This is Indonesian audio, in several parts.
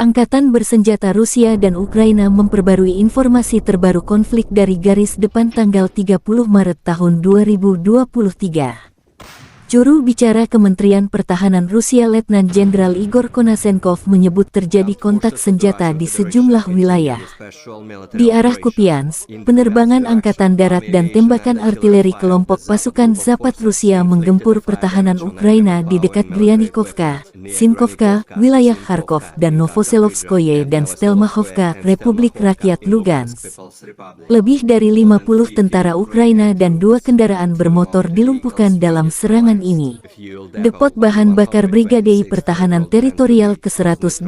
Angkatan bersenjata Rusia dan Ukraina memperbarui informasi terbaru konflik dari garis depan tanggal 30 Maret tahun 2023. Juru bicara Kementerian Pertahanan Rusia Letnan Jenderal Igor Konasenkov menyebut terjadi kontak senjata di sejumlah wilayah. Di arah Kupiansk, penerbangan angkatan darat dan tembakan artileri kelompok pasukan Zapad Rusia menggempur pertahanan Ukraina di dekat Gryanikovka, Sinkovka, wilayah Kharkov dan Novoselovskoye dan Stelmahovka, Republik Rakyat Lugansk. Lebih dari 50 tentara Ukraina dan 2 kendaraan bermotor dilumpuhkan dalam serangan ini. Depot bahan bakar Brigade Pertahanan Teritorial ke-126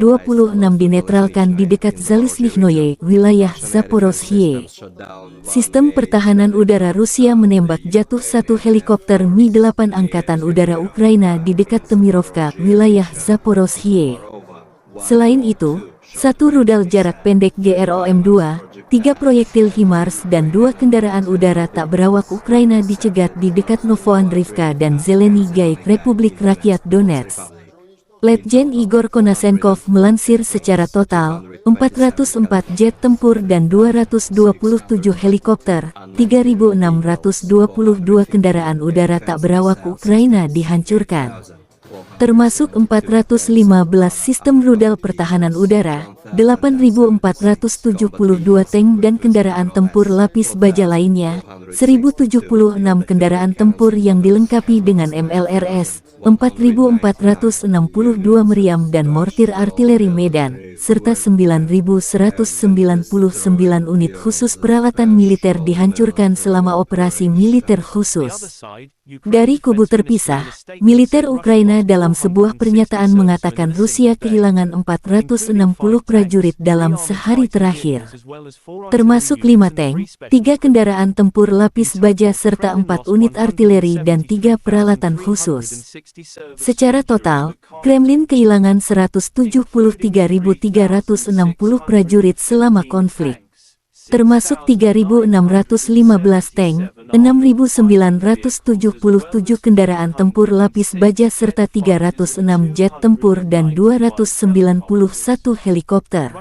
dinetralkan di dekat Zalisnihnoye, wilayah Zaporozhye. Sistem pertahanan udara Rusia menembak jatuh 1 helikopter Mi-8 Angkatan Udara Ukraina di dekat Temirovka, wilayah Zaporozhye. Selain itu, 1 rudal jarak pendek GROM-2, 3 proyektil HIMARS dan 2 kendaraan udara tak berawak Ukraina dicegat di dekat Novoandrivka dan Zelenigay, Republik Rakyat Donetsk. Letjen Igor Konasenkov melansir secara total, 404 jet tempur dan 227 helikopter, 3.622 kendaraan udara tak berawak Ukraina dihancurkan. Termasuk 415 sistem rudal pertahanan udara, 8.472 tank dan kendaraan tempur lapis baja lainnya, 1.076 kendaraan tempur yang dilengkapi dengan MLRS, 4.462 meriam dan mortir artileri Medan, serta 9.199 unit khusus peralatan militer dihancurkan selama operasi militer khusus. Dari kubu terpisah, militer Ukraina dalam sebuah pernyataan mengatakan Rusia kehilangan 460 prajurit dalam sehari terakhir, termasuk 5 tank, 3 kendaraan tempur lapis baja serta 4 unit artileri dan 3 peralatan khusus. Secara total, Kremlin kehilangan 173.360 prajurit selama konflik, termasuk 3.615 tank, 6.977 kendaraan tempur lapis baja serta 306 jet tempur dan 291 helikopter.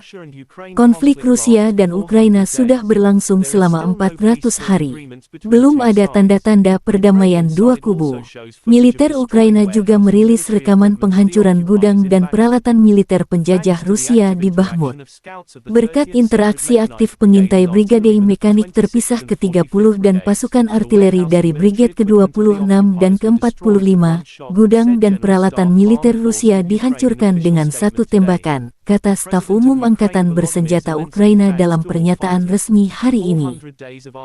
Konflik Rusia dan Ukraina sudah berlangsung selama 400 hari. Belum ada tanda-tanda perdamaian dua kubu. Militer Ukraina juga merilis rekaman penghancuran gudang dan peralatan militer penjajah Rusia di Bakhmut. Berkat interaksi aktif pengintai Brigade Mekanik terpisah ke-30 dan pasukan artileri dari Brigade ke-26 dan ke-45, gudang dan peralatan militer Rusia dihancurkan dengan 1 tembakan, kata Staf Umum Angkatan Bersenjata Ukraina dalam pernyataan resmi hari ini.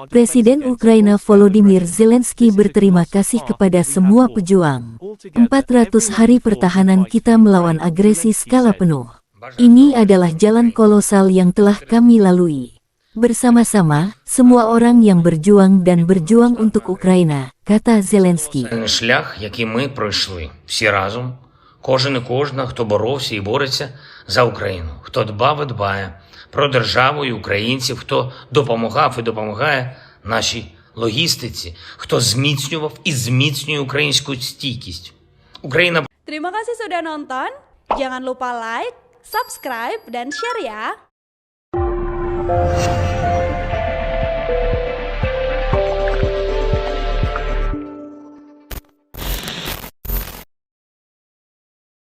Presiden Ukraina Volodymyr Zelensky berterima kasih kepada semua pejuang. 400 hari pertahanan kita melawan agresi skala penuh. Ini adalah jalan kolosal yang telah kami lalui bersama-sama, semua orang yang berjuang dan berjuang untuk Ukraina, kata Zelensky. Шлях, який ми пройшли всі разом, кожен і кожна, хто боровся і бореться за Україну, хто дбав і дбає про державу і українців, хто допомагав і допомагає нашій логістиці, хто зміцнював і зміцнює українську стійкість. Україна. Terima kasih sudah nonton. Jangan lupa like, subscribe, dan share ya.